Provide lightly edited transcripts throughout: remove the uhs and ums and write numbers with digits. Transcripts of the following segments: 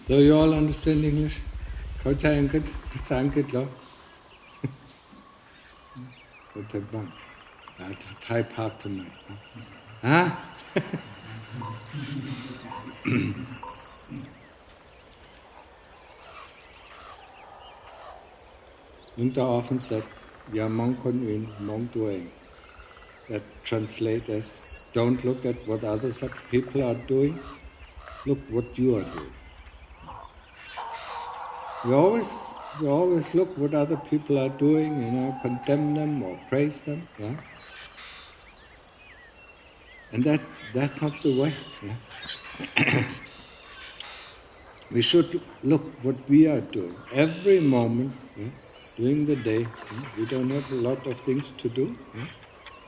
So you all understand English? เข้าใจอังกฤษภาษาอังกฤษเหรอ เข้าใจบ้างไทยภาคทำไมฮะ Lunta often said อย่ามองคนอื่นมองตัวเอง That translates as don't look at what other people are doing, look what you are doing. We always look what other people are doing, condemn them or praise them, yeah. And that's not the way, yeah. We should look what we are doing every moment, yeah? During the day. Yeah? We don't have a lot of things to do. Yeah?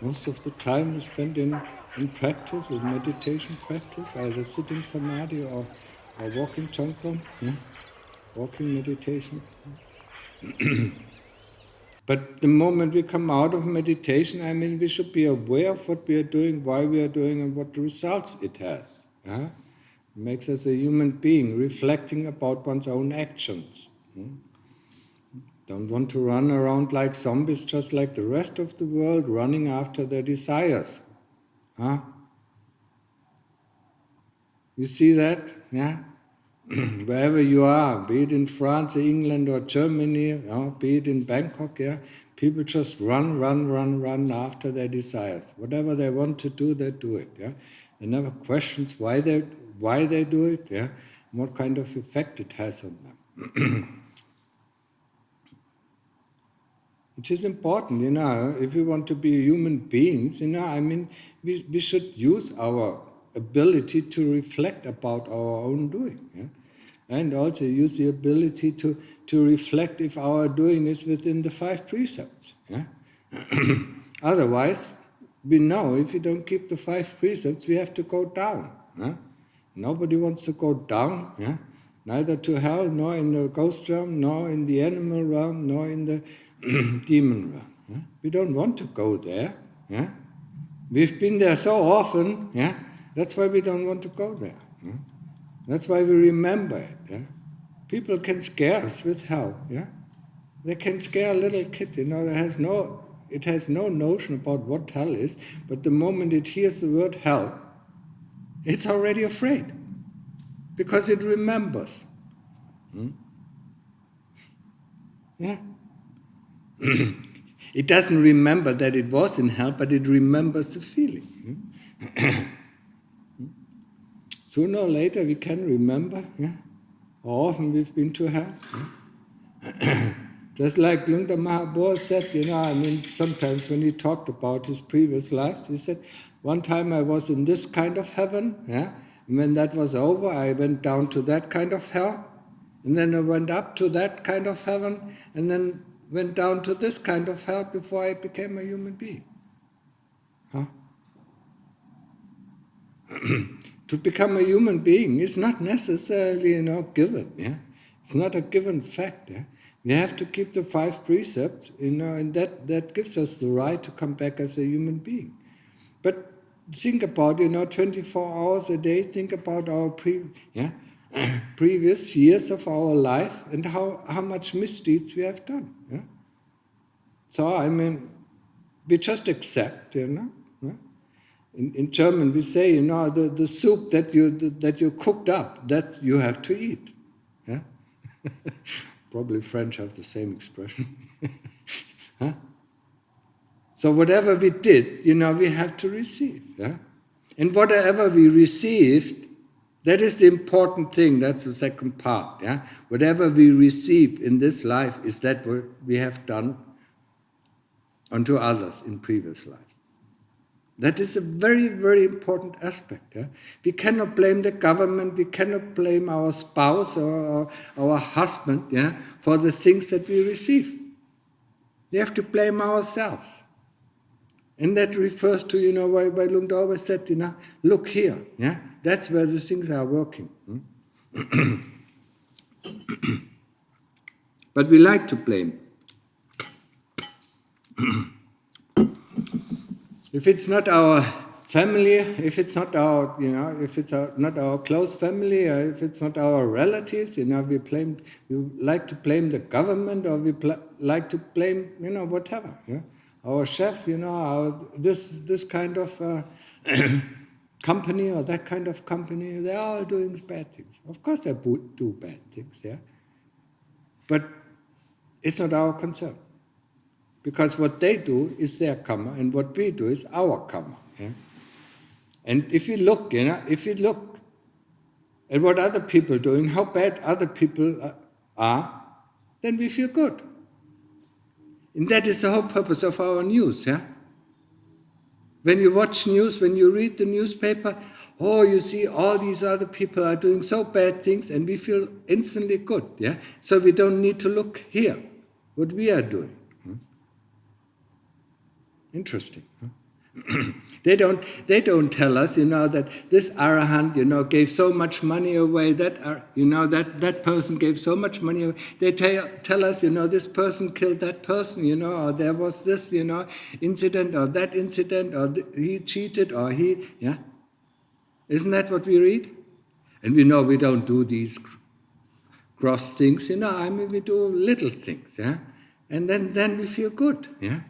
Most of the time we spend in practice, in meditation practice, either sitting samadhi or walking Chongkong, yeah? Walking meditation. But the moment we come out of meditation, we should be aware of what we are doing, why we are doing, and what results it has. Yeah? It makes us a human being, reflecting about one's own actions. Don't want to run around like zombies, just like the rest of the world, running after their desires. Huh? You see that? Yeah? Wherever you are, be it in France, England, or Germany, be it in Bangkok, yeah? People just run after their desires. Whatever they want to do, they do it. Yeah? They never question why they do it, yeah? And what kind of effect it has on them. It is important, if we want to be human beings, we should use our ability to reflect about our own doing, yeah? And also use the ability to reflect if our doing is within the 5 precepts. Yeah? Otherwise, we know if we don't keep the 5 precepts, we have to go down. Yeah? Nobody wants to go down, yeah? Neither to hell, nor in the ghost realm, nor in the animal realm, nor in the demon realm. Yeah? We don't want to go there. Yeah? We've been there so often, yeah? That's why we don't want to go there. Yeah? That's why we remember it. Yeah? People can scare us with hell. Yeah? They can scare a little kid. It has no notion about what hell is, but the moment it hears the word hell, it's already afraid because it remembers. Yeah. It doesn't remember that it was in hell, but it remembers the feeling. Sooner or later we can remember, yeah? How often we've been to hell. Yeah? Just like Lunta Mahabodh said, sometimes when he talked about his previous lives, he said, one time I was in this kind of heaven, yeah? And when that was over, I went down to that kind of hell, and then I went up to that kind of heaven, and then went down to this kind of hell before I became a human being. Huh? To become a human being is not necessarily, given. Yeah? It's not a given fact. Yeah? We have to keep the 5 precepts, and that gives us the right to come back as a human being. But think about, 24 hours a day, think about our previous years of our life and how much misdeeds we have done. Yeah? So, we just accept, Yeah? In German we say, the soup that you cooked up, that you have to eat. Yeah? Probably French have the same expression. Huh? So whatever we did, we have to receive. Yeah? And whatever we received, that is the important thing. That's the second part. Yeah? Whatever we receive in this life is that what we have done unto others in previous life. That is a very, very important aspect. Yeah? We cannot blame the government, we cannot blame our spouse or our husband, yeah, for the things that we receive. We have to blame ourselves. And that refers to, why Lungda always said, look here. Yeah? That's where the things are working. But we like to blame. If it's not our family, if it's not our, if it's not our close family, or if it's not our relatives, we like to blame the government, or we like to blame, whatever. Yeah? Our chef, this kind of company or that kind of company, they're all doing bad things. Of course they do bad things, yeah. But it's not our concern. Because what they do is their karma, and what we do is our karma. Yeah? And if you look, at what other people are doing, how bad other people are, then we feel good. And that is the whole purpose of our news. Yeah? When you watch news, when you read the newspaper, you see all these other people are doing so bad things, and we feel instantly good. Yeah? So we don't need to look here, what we are doing. Interesting. Huh? They don't tell us, that this arahant, gave so much money away. That person gave so much money away. They tell us, this person killed that person, or there was this, incident or that incident, or he cheated, or he, yeah. Isn't that what we read? And we know we don't do these gross things, we do little things, yeah. And then we feel good, yeah.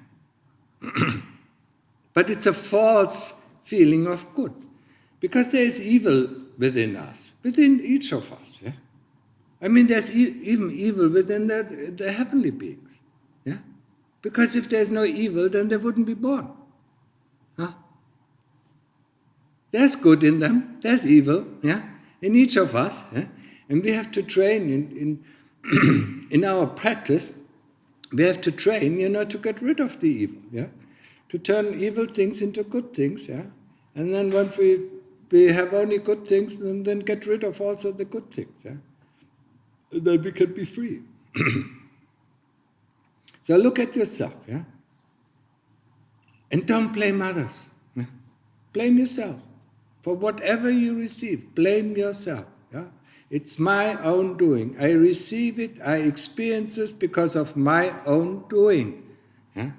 But it's a false feeling of good, because there is evil within us, within each of us. Yeah? There's even evil within the heavenly beings. Yeah? Because if there's no evil, then they wouldn't be born. Huh? There's good in them, there's evil, yeah, in each of us. Yeah? And we have to train in our practice. We have to train, to get rid of the evil. Yeah. To turn evil things into good things, yeah? And then once we have only good things, then get rid of also the good things, yeah? And then we can be free. So look at yourself, yeah? And don't blame others. Yeah? Blame yourself. For whatever you receive, blame yourself, yeah? It's my own doing. I receive it, I experience this because of my own doing, yeah?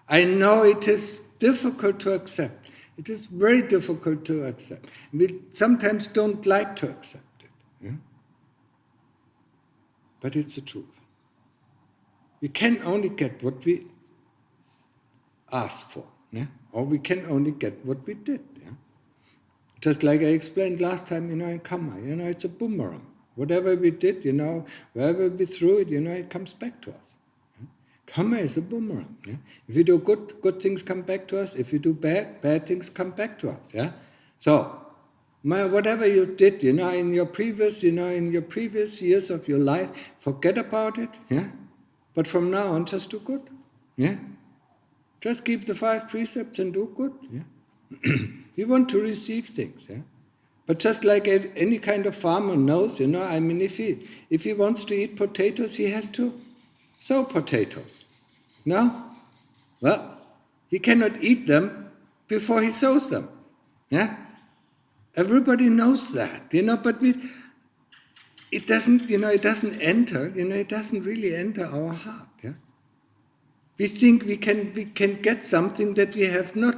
I know it is difficult to accept. It is very difficult to accept. We sometimes don't like to accept it. Yeah? But it's the truth. We can only get what we ask for. Yeah? Or we can only get what we did. Yeah? Just like I explained last time, in Kamma, it's a boomerang. Whatever we did, wherever we threw it, it comes back to us. Kamma is a boomerang. Yeah? If you do good things come back to us. If you do bad things come back to us. Yeah. So, whatever you did, in your previous years of your life, forget about it. Yeah. But from now on, just do good. Yeah. Just keep the 5 precepts and do good. Yeah. We want to receive things. Yeah. But just like any kind of farmer knows, if he wants to eat potatoes, he has to sow potatoes. No? Well, he cannot eat them before he sows them. Yeah? Everybody knows that, but it doesn't enter, it doesn't really enter our heart. Yeah? We think we can get something that we have not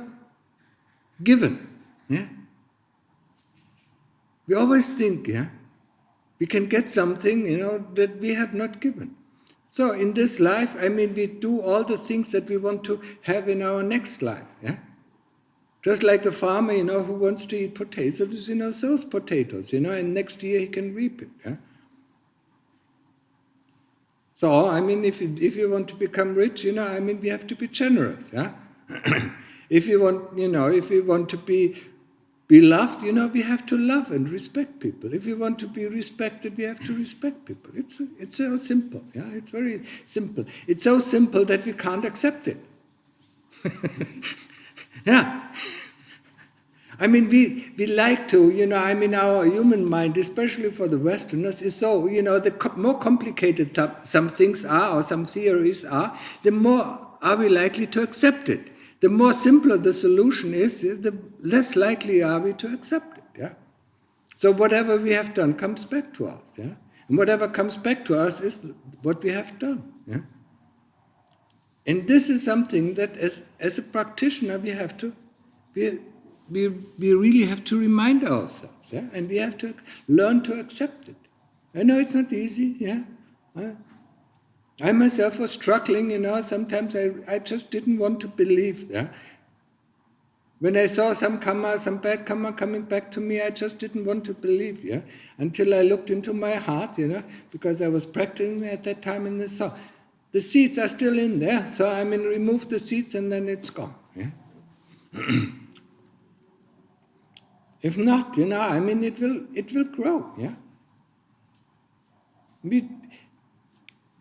given. Yeah? We always think, yeah, we can get something, that we have not given. So in this life, we do all the things that we want to have in our next life. Yeah? Just like the farmer, who wants to eat potatoes, sows potatoes, and next year he can reap it. Yeah? So, if you want to become rich, we have to be generous. Yeah? If you want to be loved, we have to love and respect people. If you want to be respected, we have to respect people. It's so simple. Yeah, it's very simple. It's so simple that we can't accept it. Yeah. We like to, our human mind, especially for the Westerners, is so, the more complicated some things are, or some theories are, the more are we likely to accept it. The more simpler the solution is, the less likely are we to accept it. Yeah? So whatever we have done comes back to us. Yeah? And whatever comes back to us is what we have done. Yeah? And this is something that as a practitioner we have to we really have to remind ourselves, yeah? And we have to learn to accept it. I know it's not easy, yeah? I myself was struggling, sometimes I just didn't want to believe, yeah? When I saw some Kamma, some bad Kamma coming back to me, I just didn't want to believe, yeah? Until I looked into my heart, because I was practicing at that time, and I saw the seeds are still in there, so remove the seeds and then it's gone, yeah? If not, it will grow, yeah?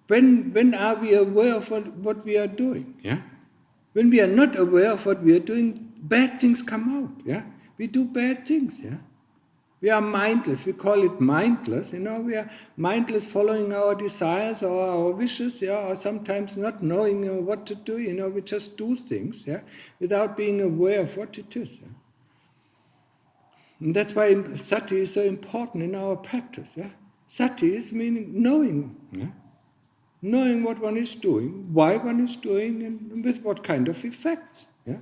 When are we aware of what we are doing, yeah? When we are not aware of what we are doing, bad things come out, yeah? We do bad things, yeah? We are mindless, we call it mindless, we are mindless following our desires or our wishes, yeah? Or sometimes not knowing what to do, we just do things, yeah? Without being aware of what it is, yeah? And that's why sati is so important in our practice, yeah? Sati is meaning knowing, yeah? Knowing what one is doing, why one is doing, and with what kind of effects, yeah?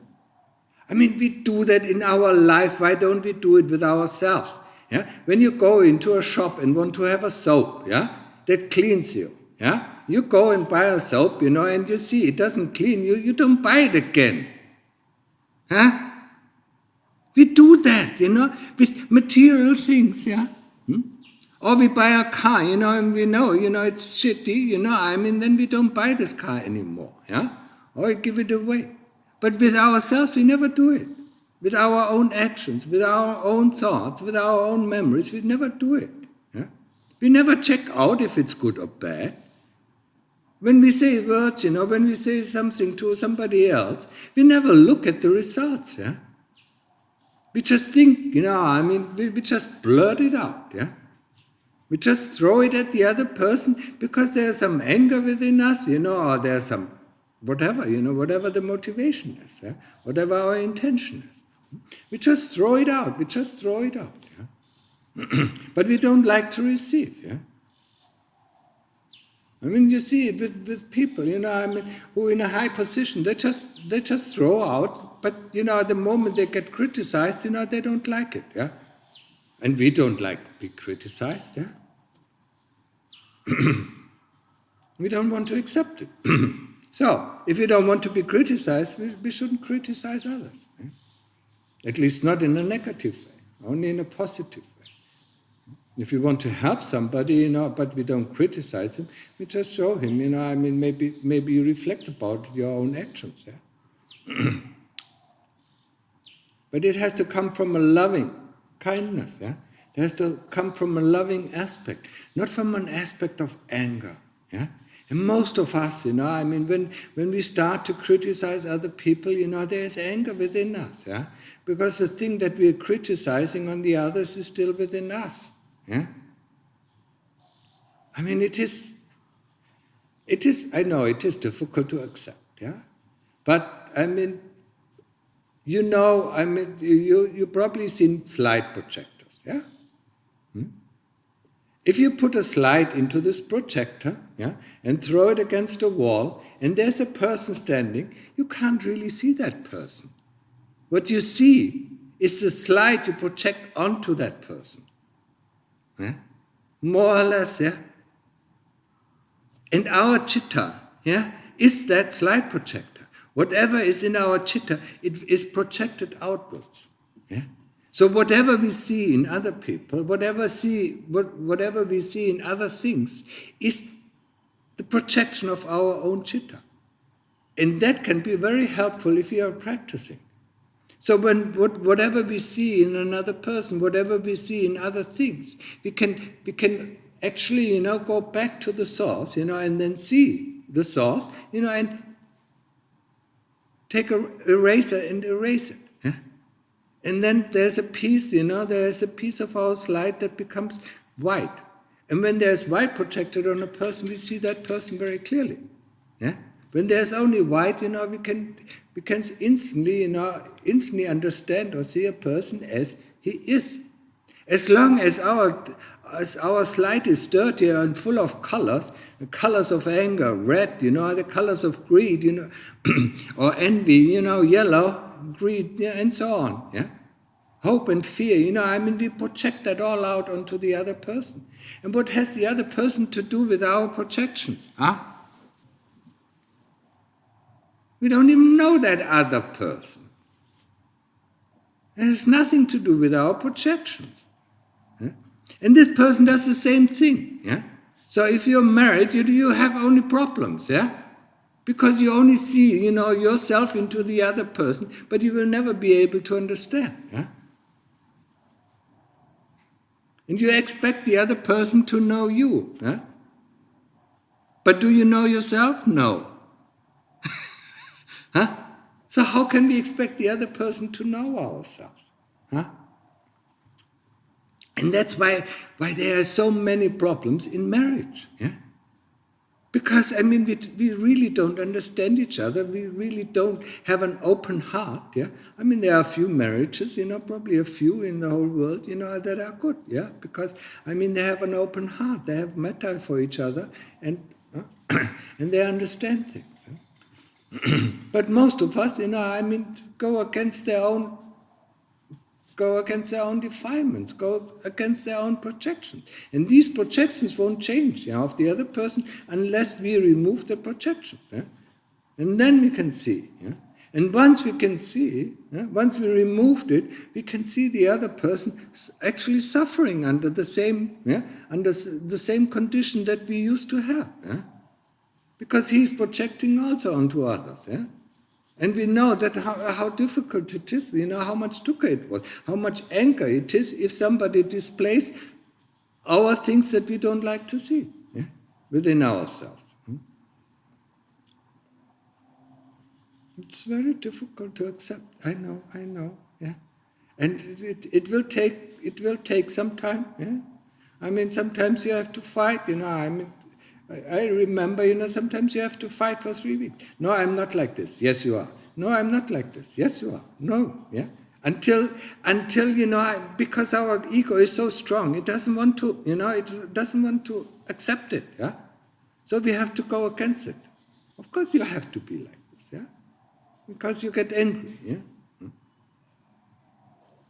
We do that in our life. Why don't we do it with ourselves? Yeah? When you go into a shop and want to have a soap, yeah, that cleans you, yeah, you go and buy a soap, and you see it doesn't clean you, you don't buy it again, huh? We do that, with material things, yeah. Or we buy a car, and we know, it's shitty, then we don't buy this car anymore, yeah, or we give it away. But with ourselves, we never do it. With our own actions, with our own thoughts, with our own memories, we never do it. Yeah? We never check out if it's good or bad. When we say words, when we say something to somebody else, we never look at the results. Yeah? We just think, we just blurt it out. Yeah? We just throw it at the other person because there's some anger within us, or there's some whatever, whatever the motivation is, yeah? Whatever our intention is. We just throw it out, yeah? But we don't like to receive, yeah? You see it with people, who are in a high position, they just throw out, but, the moment they get criticized, they don't like it, yeah? And we don't like to be criticized, yeah? We don't want to accept it. So, if we don't want to be criticized, we shouldn't criticize others. Eh? At least not in a negative way, only in a positive way. If we want to help somebody, but we don't criticize him, we just show him, maybe you reflect about your own actions. Yeah? But it has to come from a loving kindness. Yeah? It has to come from a loving aspect, not from an aspect of anger. Yeah? And most of us, when we start to criticize other people, there's anger within us, yeah? Because the thing that we're criticizing on the others is still within us, yeah? It is, I know it is difficult to accept, yeah? But, you probably seen slide projectors, yeah? If you put a slide into this projector, yeah, and throw it against a wall, and there's a person standing, you can't really see that person. What you see is the slide you project onto that person. Yeah? More or less, yeah? And our chitta, yeah, is that slide projector. Whatever is in our chitta, it is projected outwards. Yeah? So whatever we see in other people, whatever we see in other things, is the projection of our own chitta. And that can be very helpful if we are practicing. So whatever we see in another person, whatever we see in other things, we can actually, go back to the source, and then see the source, and take an eraser and erase it. Yeah? And then there's a piece, there's a piece of our slide that becomes white. And when there's white projected on a person, we see that person very clearly. Yeah? When there's only white, we can instantly understand or see a person as he is. As long as our slide is dirty and full of colors, the colors of anger, red, the colors of greed, or envy, yellow, greed, and so on. Yeah? hope and fear, we project that all out onto the other person. And what has the other person to do with our projections? We don't even know that other person. It has nothing to do with our projections. And this person does the same thing. So if you're married, you have only problems, because you only see, yourself into the other person, but you will never be able to understand. And you expect the other person to know you. But do you know yourself? No. So how can we expect the other person to know ourselves? And that's why there are so many problems in marriage. Because, we really don't understand each other. We really don't have an open heart. There are a few marriages, probably a few in the whole world, that are good. Because, they have an open heart. They have metta for each other, and and they understand things. But most of us, go against their own defilements, go against their own projections. And these projections won't change of the other person unless we remove the projection. And then we can see. And once we can see, once we removed it, we can see the other person actually suffering under the same condition that we used to have. Because he's projecting also onto others. And we know that how difficult it is, how much dukkha it was, how much anger it is if somebody displays our things that we don't like to see within ourselves. It's very difficult to accept. I know. And it will take some time. Sometimes you have to fight. I remember, sometimes you have to fight for 3 weeks. No, I'm not like this. Yes, you are. No, I'm not like this. Yes, you are. No, Until because our ego is so strong, it doesn't want to, it doesn't want to accept it. So we have to go against it. Of course, you have to be like this. Because you get angry.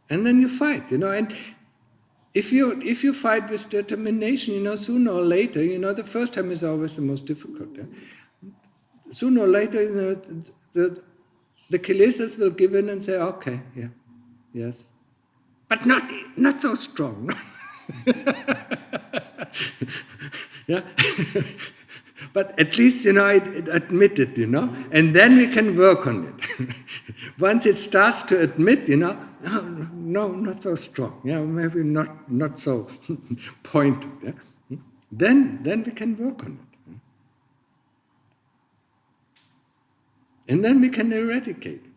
And then you fight. And if you fight with determination, sooner or later, the first time is always the most difficult. Sooner or later, the kilesas will give in and say, okay, yes, but not so strong. But at least, I admit it, and then we can work on it. Once it starts to admit, no, not so strong, maybe not so pointed, then we can work on it. And then we can eradicate it.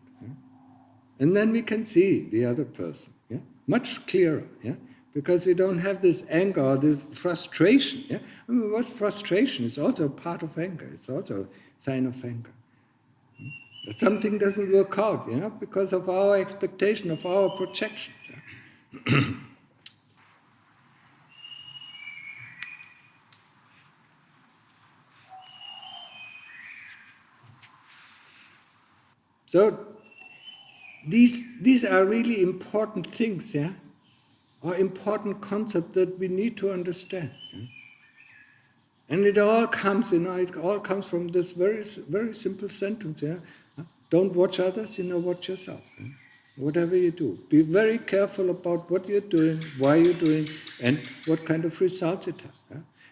And then we can see the other person, much clearer, because we don't have this anger or this frustration. What's frustration? It's also a part of anger. It's also a sign of anger. That something doesn't work out, because of our expectation, of our projections. So these are really important things, or important concepts that we need to understand. And it all comes, it all comes from this very, very simple sentence. Don't watch others, watch yourself. Whatever you do, be very careful about what you're doing, why you're doing, and what kind of results it has.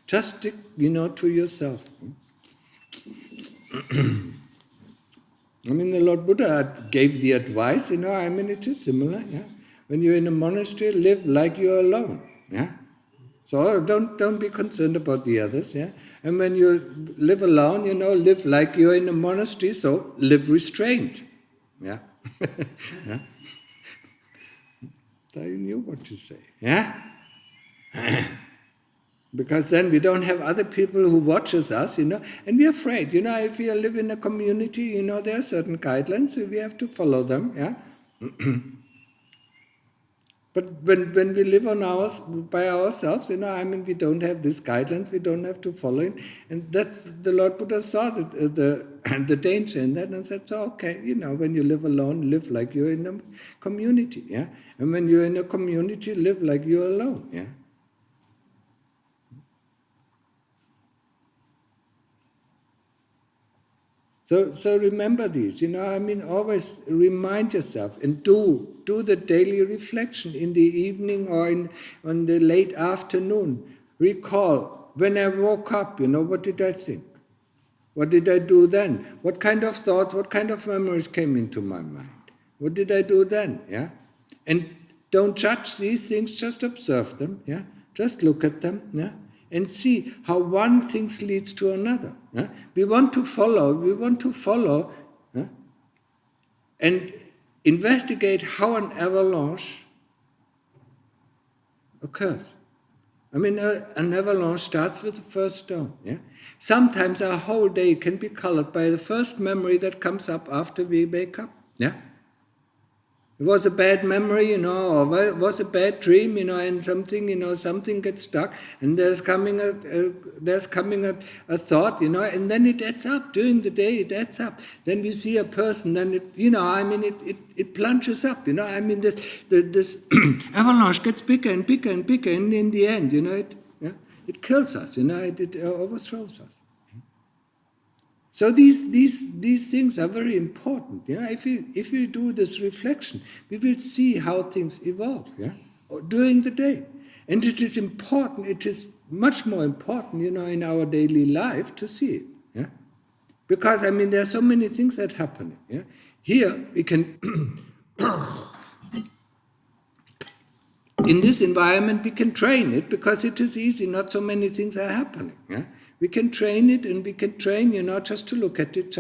Just stick, to yourself. The Lord Buddha gave the advice, it is similar. When you're in a monastery, live like you're alone. So don't be concerned about the others. And when you live alone, live like you're in a monastery, so live restrained. So you knew what to say. Because then we don't have other people who watches us, and we're afraid, if we live in a community, there are certain guidelines, so we have to follow them, But when we live by ourselves, we don't have these guidelines, we don't have to follow it. And that's, the Lord Buddha saw the danger in that and said, so okay, when you live alone, live like you're in a community, yeah? And when you're in a community, live like you're alone, yeah? So remember these, always remind yourself and do the daily reflection in the evening or on the late afternoon. Recall, when I woke up, what did I think? What did I do then? What kind of thoughts, what kind of memories came into my mind? What did I do then? Yeah? And don't judge these things, just observe them, yeah? Just look at them, yeah? And see how one thing leads to another. Yeah? We want to follow, yeah? And investigate how an avalanche occurs. An avalanche starts with the first stone. Yeah? Sometimes our whole day can be colored by the first memory that comes up after we wake up. Yeah? It was a bad memory, or it was a bad dream, and something gets stuck, and there's coming a thought, and then it adds up. During the day, it adds up. Then we see a person, then it plunges up, this avalanche gets bigger and bigger and bigger, and in the end, it kills us, it overthrows us. So these things are very important. Yeah? If we do this reflection, we will see how things evolve, yeah? During the day. And it is important, it is much more important, in our daily life to see it. Yeah? Because, there are so many things that happen. Yeah? Here, we can, in this environment, we can train it because it is easy, not so many things are happening. Yeah? We can train it, and we can train, just to look at it,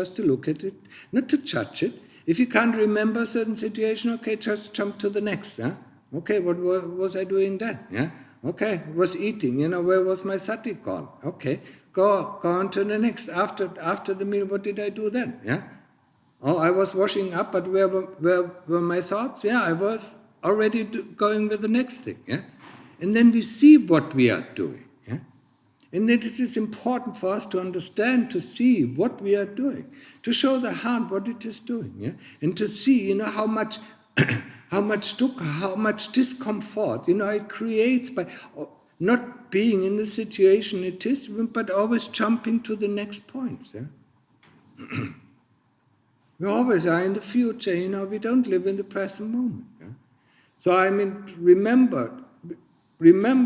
not to judge it. If you can't remember a certain situation, okay, just jump to the next. Yeah? Okay, what was I doing then? Yeah? Okay, was eating, where was my sati gone? Okay, go on to the next. After the meal, what did I do then? Yeah? Oh, I was washing up, but where were my thoughts? Yeah, I was already going with the next thing. Yeah? And then we see what we are doing. Yeah? And that it is important for us to understand, to see what we are doing, to show the heart what it is doing, yeah? And to see, how much dukkha, how much discomfort, it creates by not being in the situation it is, but always jumping to the next point. Yeah? We always are in the future, we don't live in the present moment. Yeah? So remember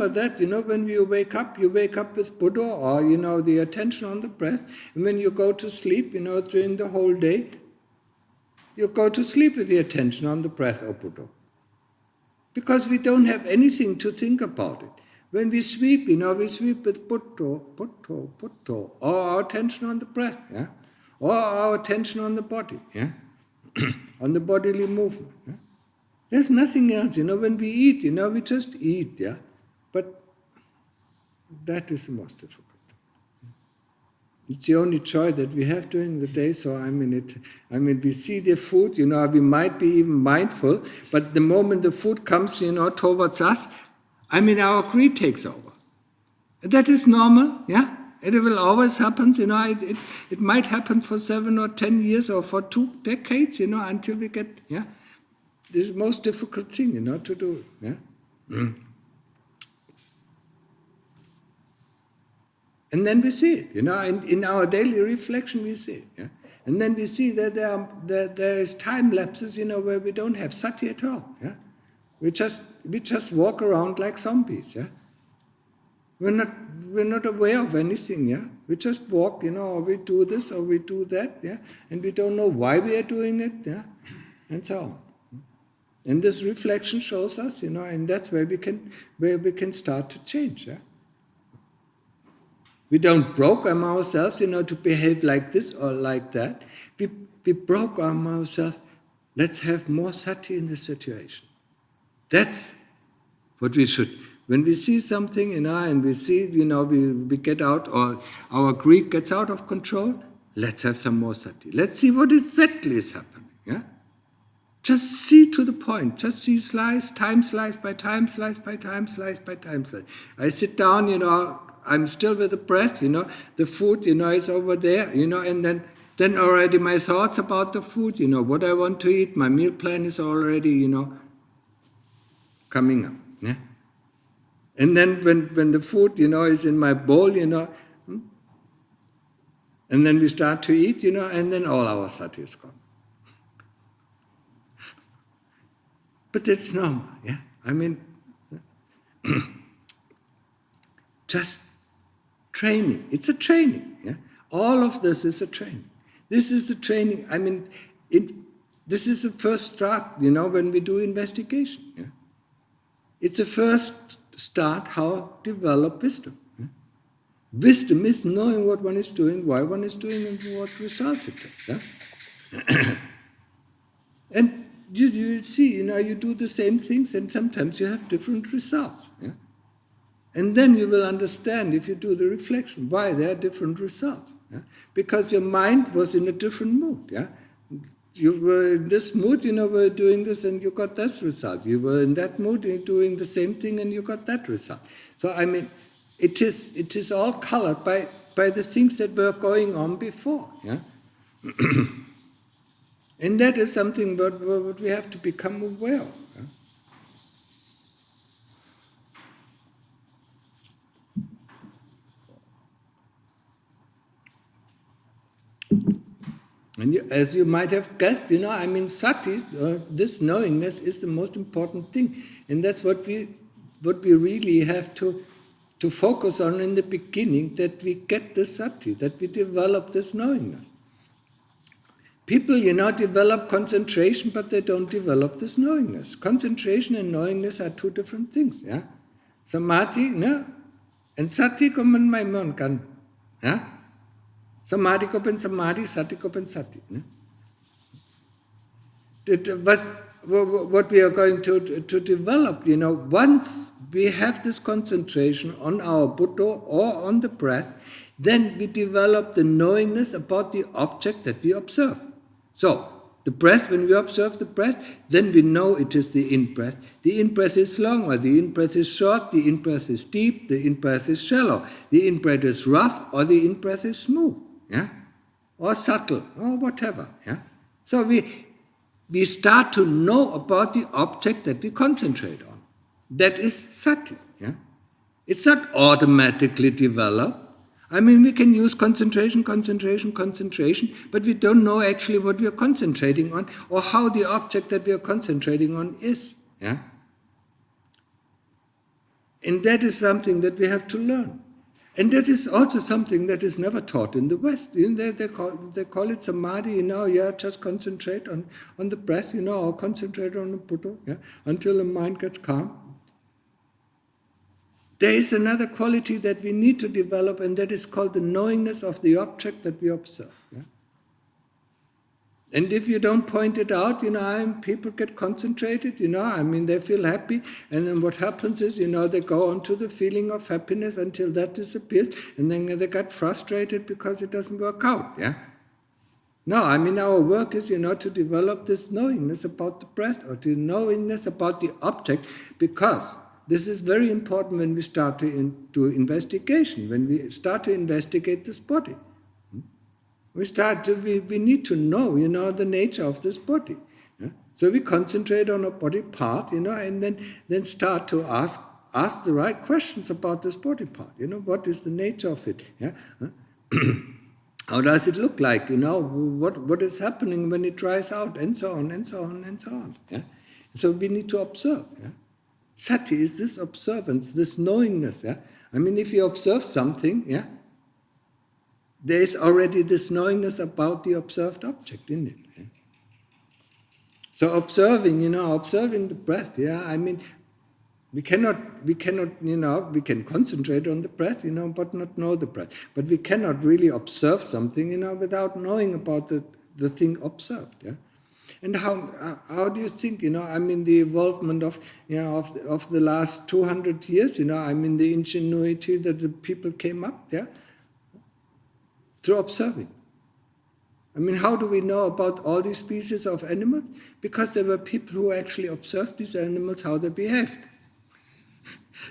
that, when you wake up with Buddha or, the attention on the breath. And when you go to sleep, during the whole day, you go to sleep with the attention on the breath or Buddha. Because we don't have anything to think about it. When we sweep, we sweep with Buddha, or our attention on the breath, yeah? Or our attention on the body, yeah? On the bodily movement, yeah? There's nothing else, when we eat, we just eat, yeah? But that is the most difficult. It's the only choice that we have during the day, so we see the food, we might be even mindful, but the moment the food comes, towards us, our greed takes over. That is normal, yeah? It will always happen, it might happen for 7 or 10 years or for 2 decades, until we get, yeah? This is the most difficult thing, to do. Yeah? And then we see it, in our daily reflection we see it. Yeah? And then we see that there is time lapses, where we don't have sati at all. Yeah? We just walk around like zombies. Yeah? We're not aware of anything. Yeah? We just walk, or we do this or we do that. Yeah? And we don't know why we are doing it. Yeah? And so on. And this reflection shows us, and that's where we can start to change. Yeah? We don't program ourselves, to behave like this or like that. We program ourselves, let's have more sati in the situation. That's what we should. When we see something, and we see, we get out, or our greed gets out of control, let's have some more sati. Let's see what exactly is happening. Yeah? Just see to the point. Just see time slice by time slice by time slice by time slice. I sit down, I'm still with the breath, the food, is over there, and then already my thoughts about the food, what I want to eat, my meal plan is already, coming up. Yeah? And then when the food, is in my bowl, and then we start to eat, and then all our sati is gone. But that's normal, yeah? I mean, just training. It's a training, yeah? All of this is a training. This is the training, this is the first start, when we do investigation, yeah? It's a first start how to develop wisdom. Yeah? Wisdom is knowing what one is doing, why one is doing, and what results it takes, yeah? And you will see, you do the same things and sometimes you have different results. Yeah? And then you will understand, if you do the reflection, why there are different results. Yeah? Because your mind was in a different mood. Yeah? You were in this mood, were doing this and you got this result. You were in that mood, doing the same thing and you got that result. So it is all colored by the things that were going on before. Yeah? And that is something what we have to become aware of. And as you might have guessed, sati, this knowingness, is the most important thing. And that's what we really have to focus on in the beginning, that we get the sati, that we develop this knowingness. People, develop concentration, but they don't develop this knowingness. Concentration and knowingness are two different things. Yeah? Samadhi, no? And sati ko man mai mon kan. Yeah? Samadhi ko pen samadhi, sati ko pen sati. No? What we are going to develop, once we have this concentration on our Buddha or on the breath, then we develop the knowingness about the object that we observe. So, the breath, when we observe the breath, then we know it is the in-breath. The in-breath is long, or the in-breath is short, the in-breath is deep, the in-breath is shallow, the in-breath is rough, or the in-breath is smooth, yeah? Or subtle, or whatever, yeah? So we start to know about the object that we concentrate on. That is sati, yeah? It's not automatically developed. We can use concentration, but we don't know actually what we are concentrating on or how the object that we are concentrating on is. Yeah? And that is something that we have to learn. And that is also something that is never taught in the West. They call it samadhi, just concentrate on the breath, or concentrate on the Buddha, yeah, until the mind gets calm. There is another quality that we need to develop, and that is called the knowingness of the object that we observe. Yeah? And if you don't point it out, people get concentrated, they feel happy, and then what happens is, they go on to the feeling of happiness until that disappears, and then they get frustrated because it doesn't work out. Yeah? No, our work is, to develop this knowingness about the breath, or the knowingness about the object, because this is very important when we start to do investigation, when we start to investigate this body. We need to know, the nature of this body. Yeah? So we concentrate on a body part, and then start to ask the right questions about this body part. What is the nature of it? Yeah? How does it look like? What is happening when it dries out, and so on, and so on, and so on. Yeah? So we need to observe. Yeah? Sati is this observance, this knowingness. Yeah? If you observe something, yeah, there is already this knowingness about the observed object in it. Yeah? So observing the breath. Yeah, we cannot, we can concentrate on the breath, but not know the breath. But we cannot really observe something, without knowing about the thing observed. Yeah. And how do you think, the evolvement of the last 200 years, the ingenuity that the people came up, yeah, through observing. I mean, how do we know about all these species of animals? Because there were people who actually observed these animals, how they behaved.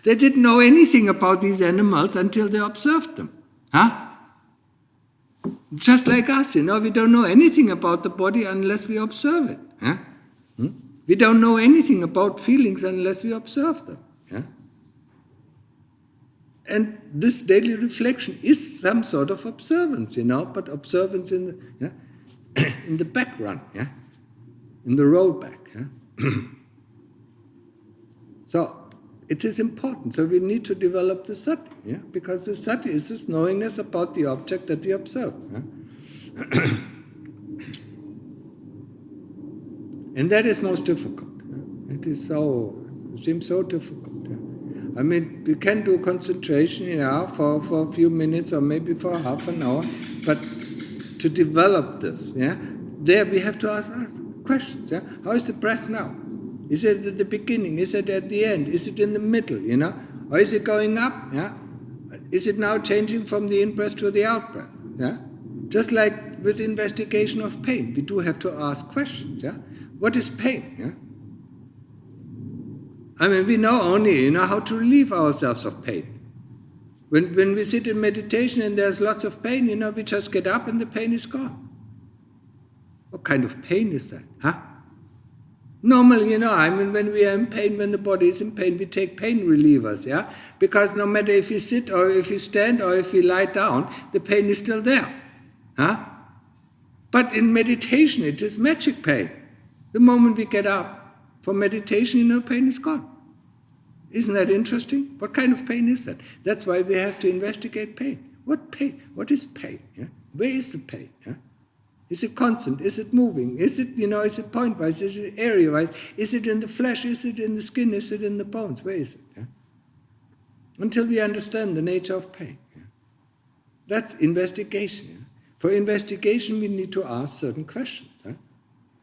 They didn't know anything about these animals until they observed them. Huh? Just like us, we don't know anything about the body unless we observe it. Huh? We don't know anything about feelings unless we observe them. Yeah? And this daily reflection is some sort of observance, but observance in the background, in the rollback. Yeah? So it is important. So we need to develop the sati, because the sati is this knowingness about the object that we observe. Yeah? And that is most difficult. It seems so difficult. I mean, we can do concentration, for a few minutes or maybe for half an hour, but to develop this, there we have to ask questions. How is the breath now? Is it at the beginning? Is it at the end? Is it in the middle? Or is it going up? Is it now changing from the in-breath to the out-breath? Just like with investigation of pain, we do have to ask questions. What is pain? I mean, we know only, how to relieve ourselves of pain. When we sit in meditation and there's lots of pain, we just get up and the pain is gone. What kind of pain is that? Normally, when we are in pain, when the body is in pain, we take pain relievers, Because no matter if we sit or if we stand or if we lie down, the pain is still there. But in meditation, it is magic pain. The moment we get up for meditation, pain is gone. Isn't that interesting? What kind of pain is that? That's why we have to investigate pain. What pain? What is pain? Where is the pain? Is it constant? Is it moving? Is it, is it point-wise? Is it area-wise? Is it in the flesh? Is it in the skin? Is it in the bones? Where is it? Until we understand the nature of pain. That's investigation. For investigation, we need to ask certain questions.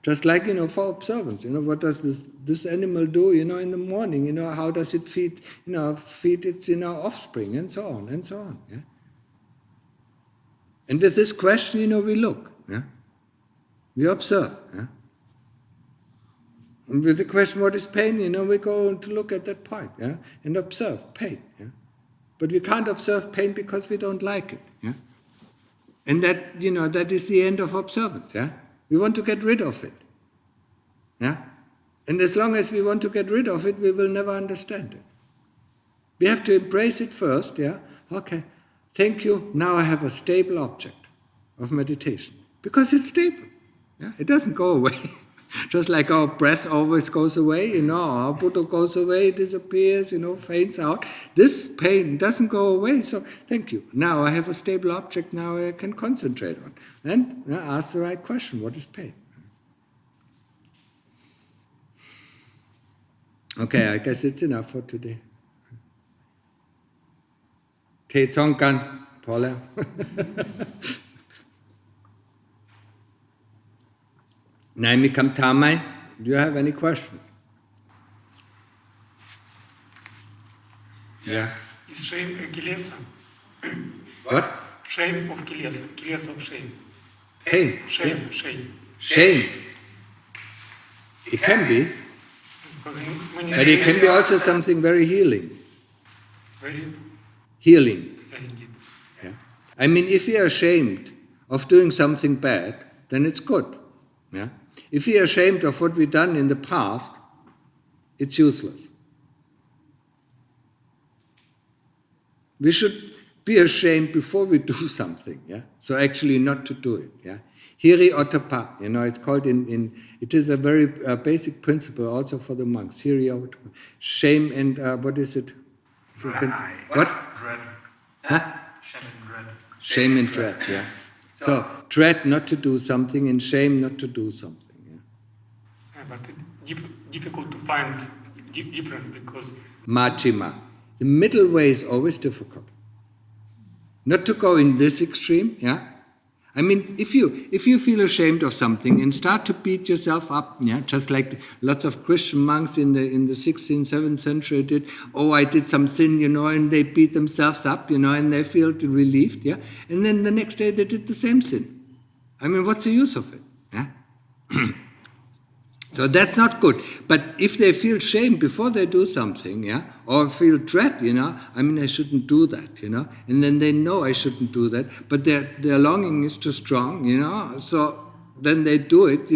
Just like, for observance, what does this animal do, in the morning, how does it feed its, offspring, and so on, and so on. And with this question, we look, we observe. And with the question, what is pain, we go to look at that point, and observe pain. But we can't observe pain because we don't like it. And that, that is the end of observance. We want to get rid of it. And as long as we want to get rid of it, we will never understand it. We have to embrace it first, Okay, thank you, now I have a stable object of meditation. Because it's stable. It doesn't go away. Just like our breath always goes away, our Buddha goes away, disappears, fades out. This pain doesn't go away, so thank you. Now I have a stable object, now I can concentrate on. And ask the right question, what is pain? Okay, I guess it's enough for today. เทศช่องกัน พอแล้ว ไหนมีคำถามไหม Do you have any questions? Yeah. Is shame a kilesa? What? Shame of kilesa. Kilesa of shame. Pain. Shame. Yeah. Shame. Shame. It can be. But it can be also something very healing. Very Healing. indeed. Yeah. I mean, if we are ashamed of doing something bad, then it's good. Yeah. If we are ashamed of what we've done in the past, it's useless. We should be ashamed before we do something. So actually not to do it. Hiri Ottappa, it's called it is a very basic principle also for the monks. Hiri Ottappa. Shame and, what is it? What? Dread. Shame and dread. Shame and dread, So, dread not to do something and shame not to do something. But difficult to find difference because... Majjhima. The middle way is always difficult. Not to go in this extreme, I mean, if you feel ashamed of something and start to beat yourself up, just like lots of Christian monks in the 16th, 7th century did, I did some sin, and they beat themselves up, and they feel relieved, and then the next day they did the same sin. I mean, what's the use of it? Yeah? So that's not good. But if they feel shame before they do something, yeah, or feel dread, I mean, I shouldn't do that, and then they know I shouldn't do that, but their longing is too strong, so then they do it,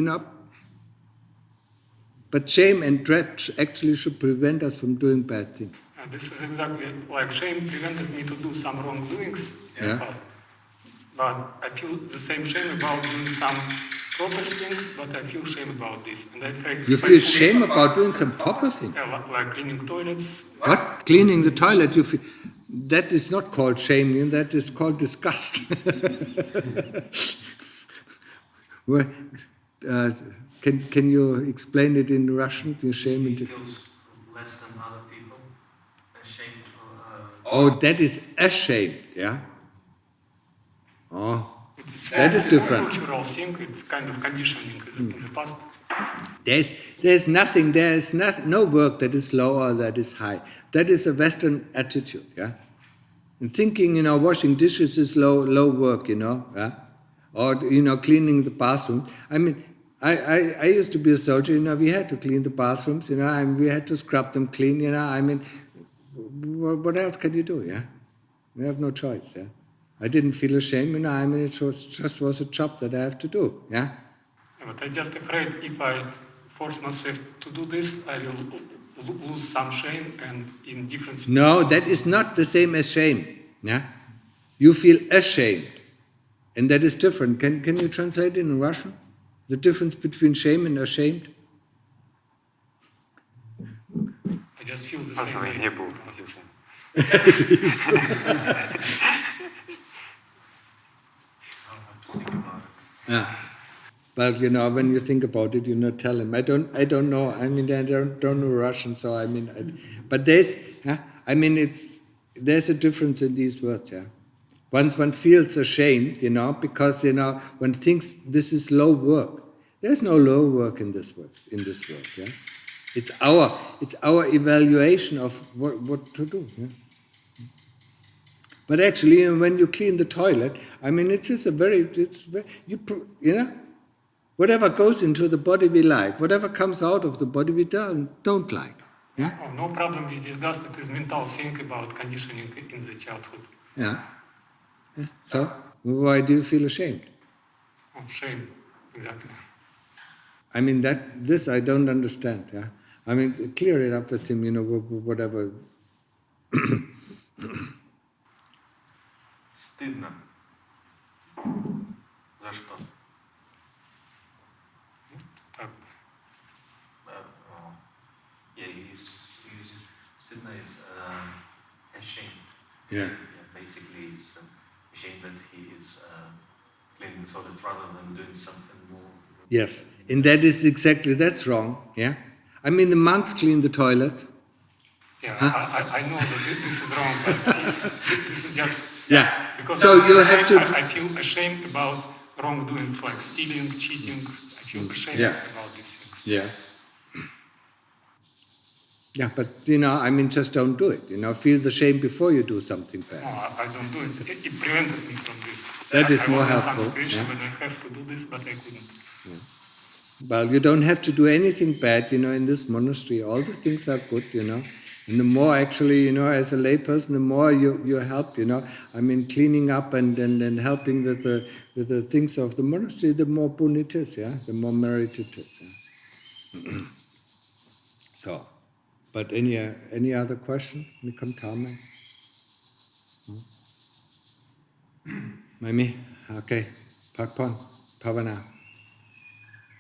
But shame and dread actually should prevent us from doing bad things. And this is exactly like shame prevented me to do some wrongdoings in the past. But I feel the same shame about doing some proper thing, but I feel shame about this. And I think you feel shame about doing some proper thing? Like cleaning toilets. What? Cleaning the toilet? You feel, that is not called shame, that is called disgust. Well, can you explain it in Russian? Your shame and feels less than other people, ashamed. Oh, that is ashamed, yeah? Oh, that is different. Cultural thing, it's kind of conditioning in the past. There's no work that is low or that is high. That is a Western attitude, yeah? And thinking, washing dishes is low work, yeah? Or, cleaning the bathroom. I mean, I used to be a soldier, we had to clean the bathrooms, and we had to scrub them clean, I mean, what else can you do, yeah? We have no choice, yeah? I didn't feel ashamed, I mean, it just was a job that I have to do, yeah? But I'm just afraid if I force myself to do this, I will lose some shame and in different... No, that is not the same as shame, yeah? You feel ashamed, and that is different. Can you translate it in Russian? The difference between shame and ashamed? I just feel the same. Yeah. But when you think about it, tell him. I don't know. I mean, I don't know Russian, so I mean, but there's a difference in these words. Yeah. Once one feels ashamed, because one thinks this is low work. There's no low work in this work. Yeah. It's our evaluation of what to do. Yeah. But actually, when you clean the toilet, I mean, it's just whatever goes into the body we like, whatever comes out of the body we don't like. Yeah? Oh, no problem with disgust, it is mental thing about conditioning in the childhood. Yeah. So, why do you feel ashamed? Oh, shame, exactly. I mean, this I don't understand. Yeah? I mean, clear it up with him, whatever. Стыдно. За что? Yeah, he's using stыдно is ashamed. Yeah. Basically, he's ashamed that he is cleaning the toilet rather than doing something more. Yes, and that's wrong. Yeah, I mean the monks clean the toilets. Yeah, I know that this is wrong, but this is just... Yeah, because so you have to... I feel ashamed about wrongdoings like stealing, cheating. I feel ashamed about these things. Yeah. Yeah, but I mean, just don't do it. Feel the shame before you do something bad. No, I don't do it. It prevented me from this. That is more I was helpful. In some situation when I have to do this, but I couldn't. Yeah. Well, you don't have to do anything bad, in this monastery. All the things are good, And the more actually, as a layperson, the more you help, I mean, cleaning up and helping with the things of the monastery, the more boon it is, yeah, the more merit it is. Yeah? So, but any other question? Kamma? Mami? Okay. Pakpon. Pavana.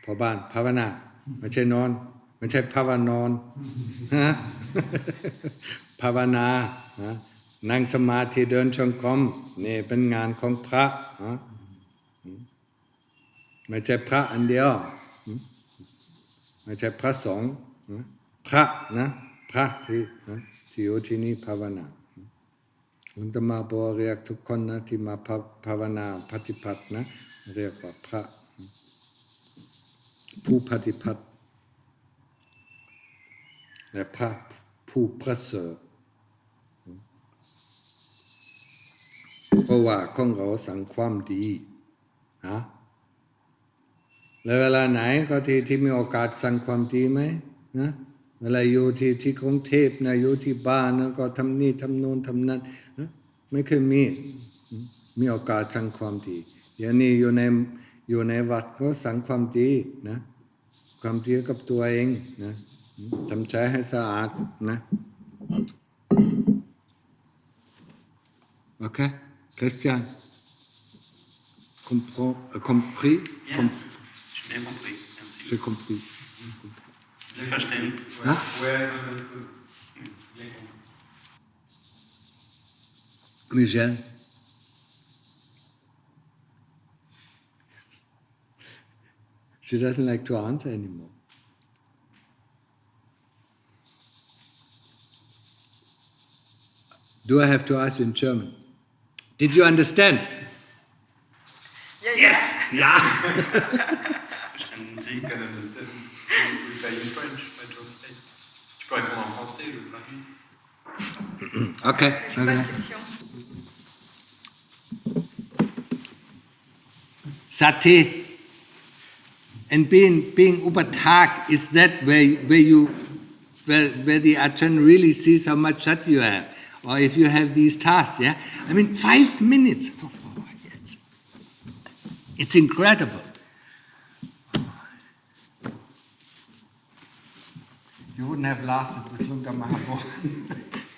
Paban. Pavana. ไม่ใช่นอน ไม่ใช่ภาวนอนภาวนานั่งสมาธิเดินจงกรมนี่เป็นงานของพระไม่ใช่พระอันเดียวไม่ใช่พระสงฆ์พระนะพระที่อยู่ที่นี่ภาวนาอุตมาบอกเรียกทุกคนนะที่มาภาวนาปฏิบัตินะเรียกว่าพระผู้ปฏิบัติและพระผู้ประเสริฐเพราะว่าของเราสั่งความดีนะ แล้วเวลาไหนก็ที่มีโอกาสสั่งความดีไหมนะเวลาอยู่ที่กรุงเทพนะอยู่ที่บ้านนะก็ทำนี่ทำโน้นทำนั้นนะไม่เคยมีโอกาสสั่งความดีอย่างนี้อยู่ในวัดก็สั่งความดีนะความดีกับตัวเองนะทำใจให้สะอาดนะโอเค Christian compris Yes, j'ai bien compris. Merci. J'ai compris. Bien verstehen. Hein? Ouais, understood. Bien compris. Michel. She doesn't like to answer anymore. Do I have to ask you in German? Did you understand? Yes. Ja. Verstanden Sie? You can understand. Reply in French, I translate. Tu peux répondre en français, je traduis. Okay. J'ai pas de question. Sati. And being upatak, is that where the Ajahn really sees how much sati you have? Or if you have these tasks, yeah? I mean, 5 minutes. Oh, it's incredible. You wouldn't have lasted with Lunga Mahaprabhu.